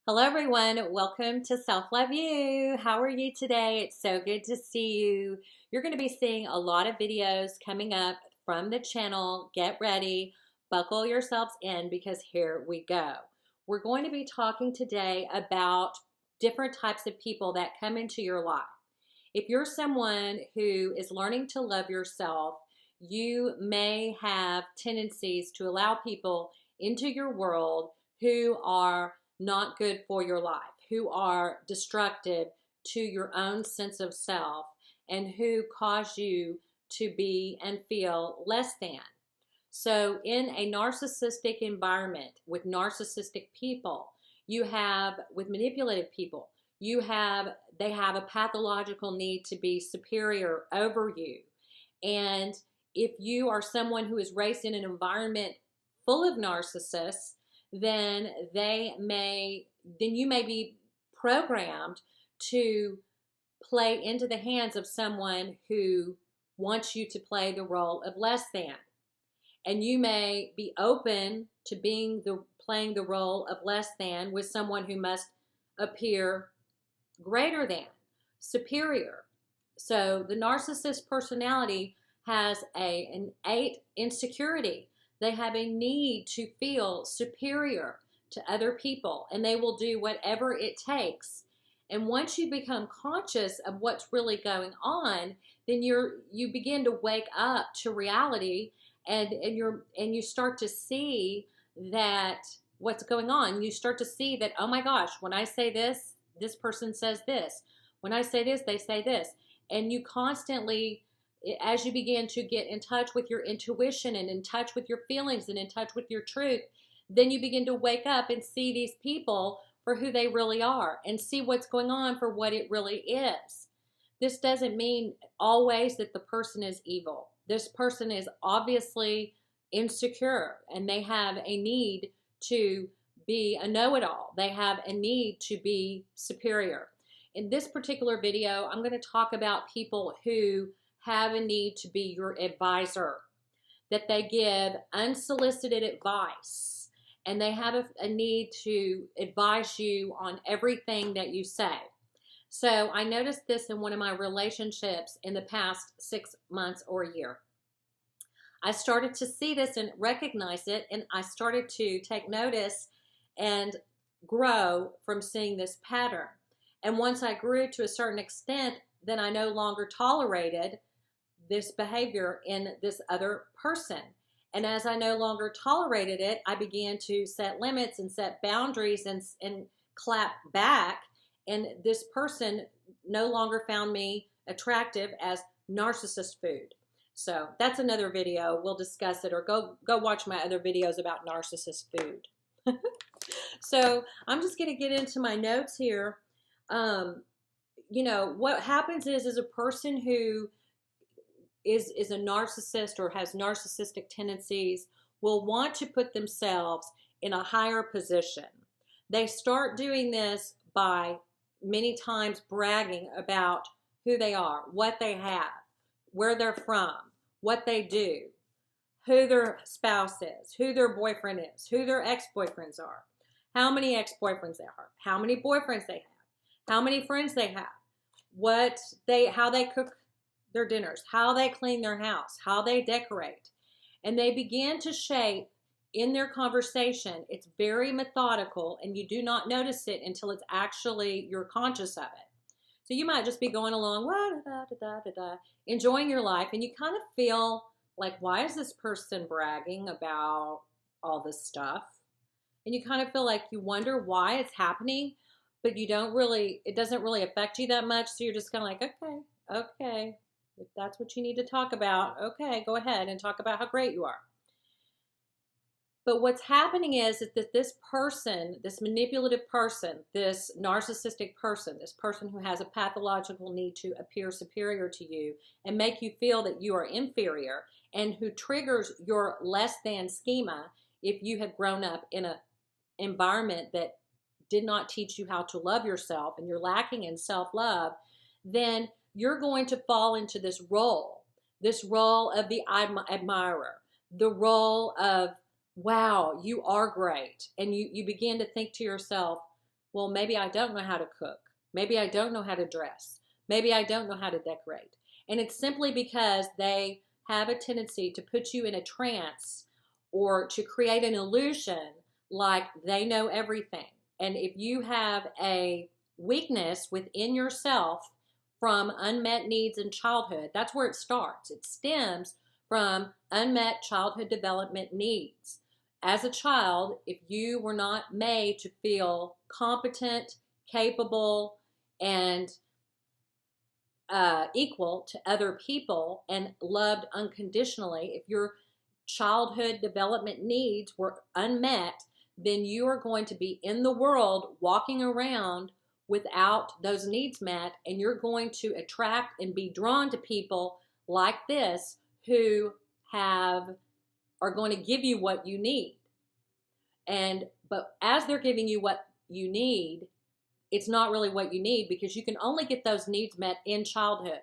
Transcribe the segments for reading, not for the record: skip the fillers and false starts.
Hello everyone, welcome to Self Love You. How are you today? It's so good to see you. You're going to be seeing a lot of videos coming up from the channel. Get ready, buckle yourselves in because here we go. We're going to be talking today about different types of people that come into your life. If you're someone who is learning to love yourself, you may have tendencies to allow people into your world who are not good for your life, who are destructive to your own sense of self, and who cause you to be and feel less than. So in a narcissistic environment with narcissistic people, with manipulative people, they have a pathological need to be superior over you. And if you are someone who is raised in an environment full of narcissists, then you may be programmed to play into the hands of someone who wants you to play the role of less than. And you may be open to playing the role of less than with someone who must appear greater than, superior. So the narcissist personality has an innate insecurity. They have a need to feel superior to other people, and they will do whatever it takes. And once you become conscious of what's really going on, then you begin to wake up to reality, and you start to see that what's going on. You start to see that, oh my gosh, when I say this, this person says this. When I say this, they say this. And you constantly, as you begin to get in touch with your intuition and in touch with your feelings and in touch with your truth, then you begin to wake up and see these people for who they really are and see what's going on for what it really is. This doesn't mean always that the person is evil. This person is obviously insecure and they have a need to be a know-it-all. They have a need to be superior. In this particular video, I'm going to talk about people who have a need to be your advisor, that they give unsolicited advice, and they have a need to advise you on everything that you say. So I noticed this in one of my relationships in the past 6 months or a year. I started to see this and recognize it, and I started to take notice and grow from seeing this pattern. And once I grew to a certain extent, then I no longer tolerated this behavior in this other person. And as I no longer tolerated it, I began to set limits and set boundaries and clap back. And this person no longer found me attractive as narcissist food. So that's another video. We'll discuss it, or go watch my other videos about narcissist food. So I'm just going to get into my notes here. What happens is a person who is a narcissist or has narcissistic tendencies will want to put themselves in a higher position. They start doing this by many times bragging about who they are, what they have, where they're from, what they do, who their spouse is, who their boyfriend is, who their ex-boyfriends are, how many ex-boyfriends they are, how many boyfriends they have, how many friends they have, how they cook their dinners, how they clean their house, how they decorate. And they begin to shape in their conversation. It's very methodical, and you do not notice it until it's actually, you're conscious of it. So you might just be going along, enjoying your life, and you kind of feel like, why is this person bragging about all this stuff? And you kind of feel like you wonder why it's happening, but it doesn't really affect you that much. So you're just kind of like, okay. If that's what you need to talk about, okay, go ahead and talk about how great you are. But what's happening is that this person, this manipulative person, this narcissistic person, this person who has a pathological need to appear superior to you and make you feel that you are inferior, and who triggers your less than schema if you have grown up in an environment that did not teach you how to love yourself and you're lacking in self-love, then you're going to fall into this role of the admirer, the role of, wow, you are great. And you begin to think to yourself, well, maybe I don't know how to cook. Maybe I don't know how to dress. Maybe I don't know how to decorate. And it's simply because they have a tendency to put you in a trance or to create an illusion like they know everything. And if you have a weakness within yourself from unmet needs in childhood, that's where it starts. It stems from unmet childhood development needs. As a child, if you were not made to feel competent, capable, and equal to other people and loved unconditionally, if your childhood development needs were unmet, then you are going to be in the world walking around without those needs met, and you're going to attract and be drawn to people like this who are going to give you what you need. But as they're giving you what you need, it's not really what you need, because you can only get those needs met in childhood.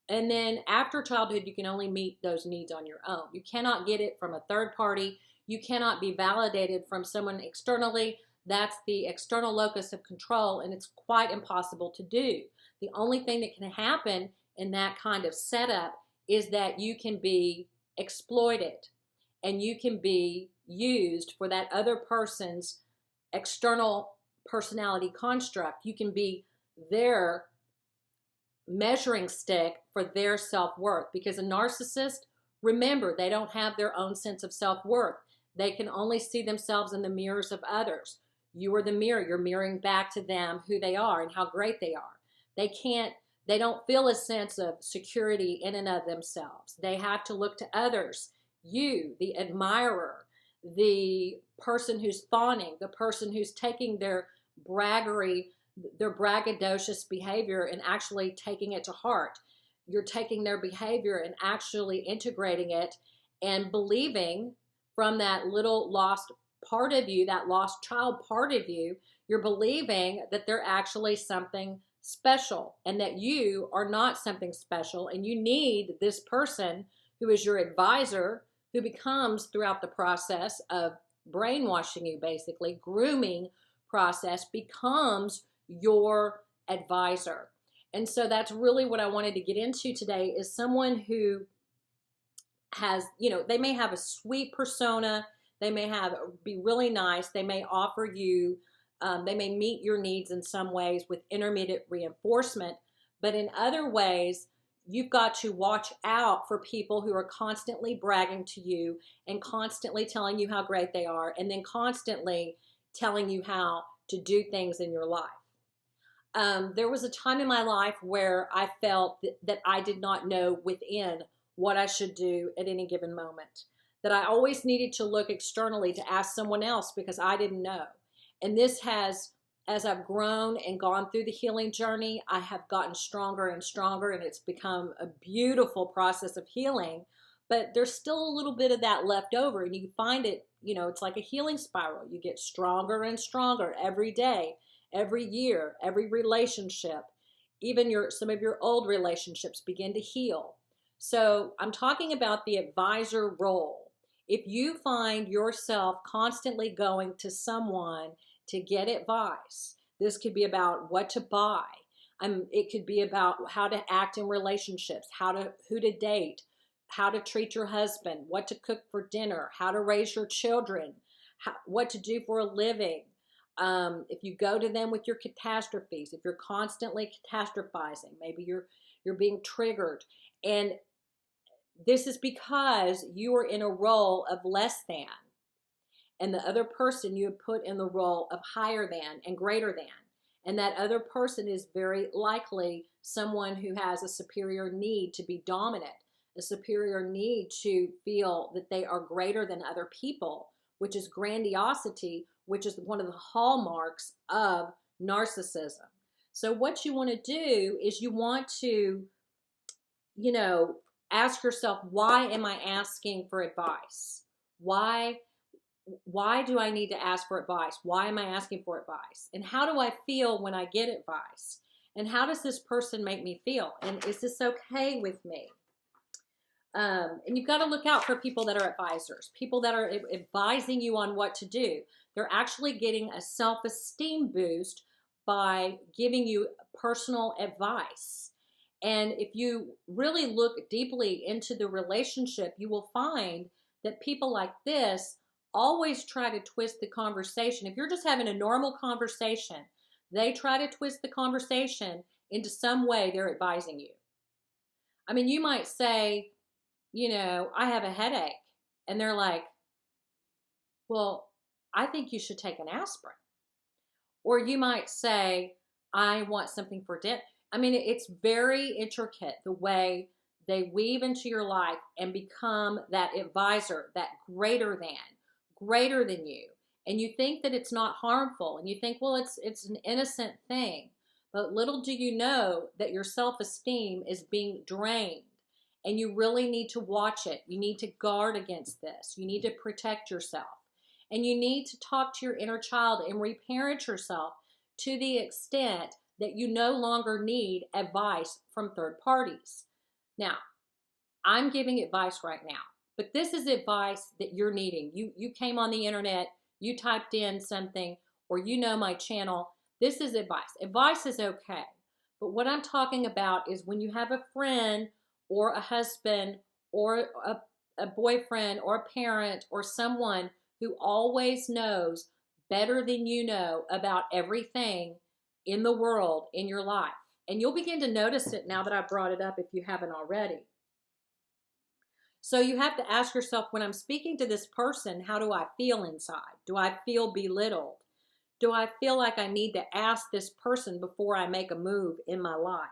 And then after childhood, you can only meet those needs on your own. You cannot get it from a third party. You cannot be validated from someone externally. That's the external locus of control, and it's quite impossible to do. The only thing that can happen in that kind of setup is that you can be exploited and you can be used for that other person's external personality construct. You can be their measuring stick for their self-worth, because a narcissist, remember, they don't have their own sense of self-worth. They can only see themselves in the mirrors of others. You are the mirror. You're mirroring back to them who they are and how great they are. They don't feel a sense of security in and of themselves. They have to look to others. You, the admirer, the person who's fawning, the person who's taking their braggery, their braggadocious behavior and actually taking it to heart. You're taking their behavior and actually integrating it and believing from that little lost part of you, that lost child part of you, you're believing that they're actually something special and that you are not something special, and you need this person who is your advisor, who becomes, throughout the process of brainwashing you, basically grooming process, becomes your advisor. And so that's really what I wanted to get into today, is someone who has, they may have a sweet persona, they may be really nice, they may offer you, they may meet your needs in some ways with intermediate reinforcement, but in other ways, you've got to watch out for people who are constantly bragging to you and constantly telling you how great they are, and then constantly telling you how to do things in your life. There was a time in my life where I felt that I did not know within what I should do at any given moment, that I always needed to look externally to ask someone else because I didn't know. And this has, as I've grown and gone through the healing journey, I have gotten stronger and stronger, and it's become a beautiful process of healing. But there's still a little bit of that left over, and you find it, it's like a healing spiral. You get stronger and stronger every day, every year, every relationship. Even some of your old relationships begin to heal. So I'm talking about the advisor role. If you find yourself constantly going to someone to get advice, this could be about what to buy. It could be about how to act in relationships, who to date, how to treat your husband, what to cook for dinner, how to raise your children, what to do for a living. If you go to them with your catastrophes, if you're constantly catastrophizing, maybe you're being triggered, and this is because you are in a role of less than, and the other person you have put in the role of higher than and greater than. And that other person is very likely someone who has a superior need to be dominant, a superior need to feel that they are greater than other people, which is grandiosity, which is one of the hallmarks of narcissism. So what you want to do is you want to, ask yourself, why am I asking for advice? Why do I need to ask for advice? Why am I asking for advice? And how do I feel when I get advice? And how does this person make me feel? And is this okay with me? And you've got to look out for people that are advisors, people that are advising you on what to do. They're actually getting a self-esteem boost by giving you personal advice. And if you really look deeply into the relationship, you will find that people like this always try to twist the conversation. If you're just having a normal conversation, they try to twist the conversation into some way they're advising you. I mean, you might say, I have a headache. And they're like, well, I think you should take an aspirin. Or you might say, I want something for dinner. I mean, it's very intricate the way they weave into your life and become that advisor, that greater than you. And you think that it's not harmful. And you think, well, it's an innocent thing. But little do you know that your self-esteem is being drained. And you really need to watch it. You need to guard against this. You need to protect yourself. And you need to talk to your inner child and reparent yourself to the extent that you no longer need advice from third parties. Now, I'm giving advice right now, but this is advice that you're needing. You came on the internet, you typed in something, or my channel. This is advice. Advice is okay. But what I'm talking about is when you have a friend or a husband or a boyfriend or a parent or someone who always knows better than you know about everything in the world, in your life. And you'll begin to notice it now that I brought it up if you haven't already. So you have to ask yourself, when I'm speaking to this person, how do I feel inside? Do I feel belittled? Do I feel like I need to ask this person before I make a move in my life?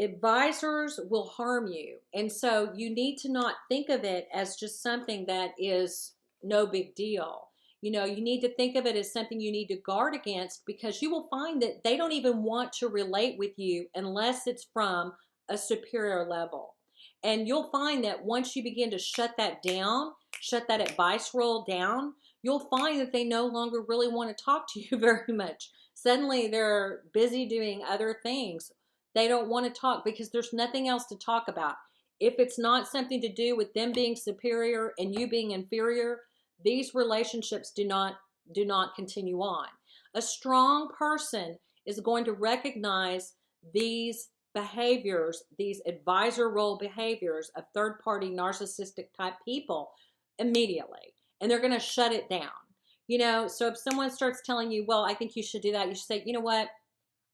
Advisors will harm you. And so you need to not think of it as just something that is no big deal. You need to think of it as something you need to guard against, because you will find that they don't even want to relate with you unless it's from a superior level. And you'll find that once you begin to shut that down, shut that advice roll down, you'll find that they no longer really want to talk to you very much. Suddenly they're busy doing other things. They don't want to talk because there's nothing else to talk about. If it's not something to do with them being superior and you being inferior, these relationships do not continue on. A strong person is going to recognize these behaviors, these advisor role behaviors of third-party narcissistic type people immediately. And they're going to shut it down. So if someone starts telling you, well, I think you should do that, you should say, you know what?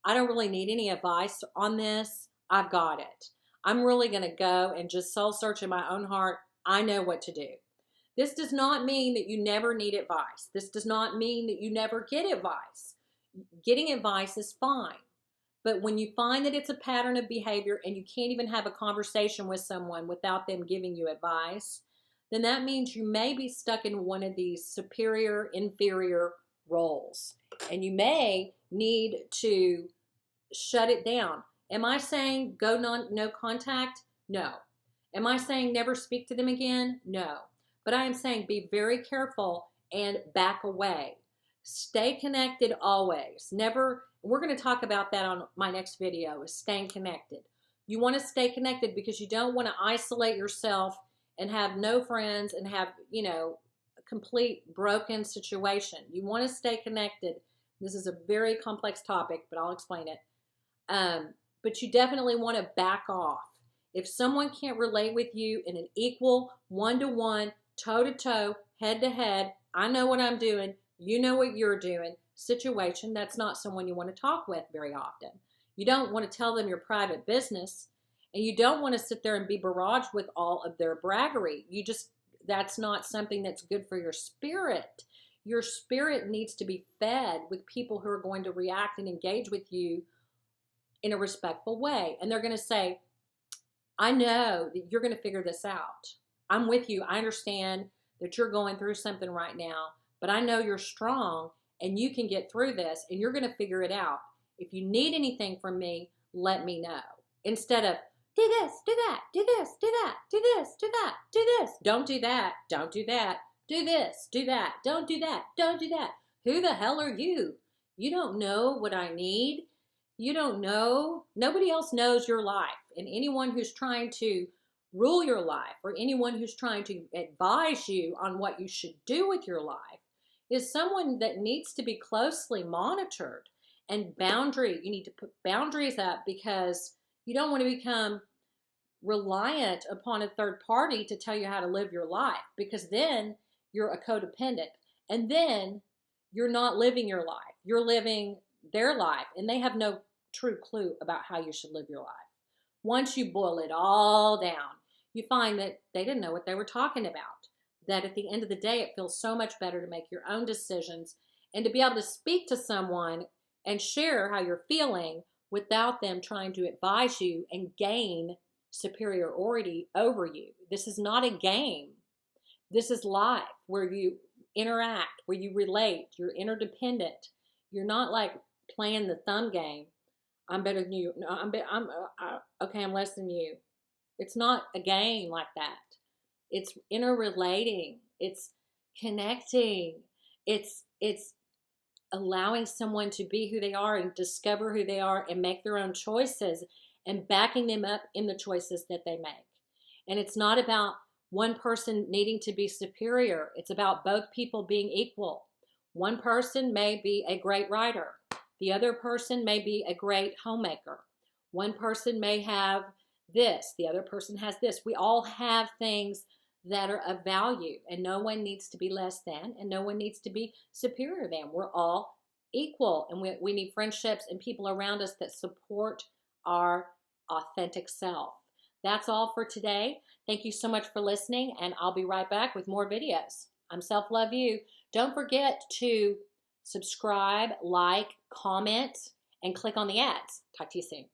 I don't really need any advice on this. I've got it. I'm really going to go and just soul search in my own heart. I know what to do. This does not mean that you never need advice. This does not mean that you never get advice. Getting advice is fine. But when you find that it's a pattern of behavior and you can't even have a conversation with someone without them giving you advice, then that means you may be stuck in one of these superior, inferior roles. And you may need to shut it down. Am I saying go no contact? No. Am I saying never speak to them again? No. But I am saying be very careful and back away. Stay connected always. Never, we're going to talk about that on my next video, is staying connected. You want to stay connected because you don't want to isolate yourself and have no friends and have, a complete broken situation. You want to stay connected. This is a very complex topic, but I'll explain it. But you definitely want to back off. If someone can't relate with you in an equal, one-to-one, toe-to-toe, head-to-head, I know what I'm doing, you know what you're doing situation, that's not someone you want to talk with very often. You don't want to tell them your private business, and you don't want to sit there and be barraged with all of their braggery. That's not something that's good for your spirit. Your spirit needs to be fed with people who are going to react and engage with you in a respectful way. And they're going to say, I know that you're going to figure this out. I'm with you. I understand that you're going through something right now, but I know you're strong and you can get through this and you're going to figure it out. If you need anything from me, let me know. Instead of, do this, do that, do this, do that, do this, do that, do this. Don't do that. Don't do that. Do this, do that. Don't do that. Don't do that. Who the hell are you? You don't know what I need. You don't know. Nobody else knows your life. And anyone who's trying to rule your life, or anyone who's trying to advise you on what you should do with your life, is someone that needs to be closely monitored. And you need to put boundaries up, because you don't want to become reliant upon a third party to tell you how to live your life, because then you're a codependent, and then you're not living your life. You're living their life, and they have no true clue about how you should live your life. Once you boil it all down, you find that they didn't know what they were talking about. That at the end of the day, it feels so much better to make your own decisions and to be able to speak to someone and share how you're feeling without them trying to advise you and gain superiority over you. This is not a game. This is life, where you interact, where you relate, you're interdependent. You're not like playing the thumb game. I'm better than you. No, okay, I'm less than you. It's not a game like that. It's interrelating. It's connecting. It's allowing someone to be who they are and discover who they are and make their own choices, and backing them up in the choices that they make. And it's not about one person needing to be superior. It's about both people being equal. One person may be a great writer. The other person may be a great homemaker. One person may have this. The other person has this. We all have things that are of value, and no one needs to be less than, and no one needs to be superior than. We're all equal, and we need friendships and people around us that support our authentic self. That's all for today. Thank you so much for listening, and I'll be right back with more videos. I'm Self Love You. Don't forget to subscribe, like, comment, and click on the ads. Talk to you soon.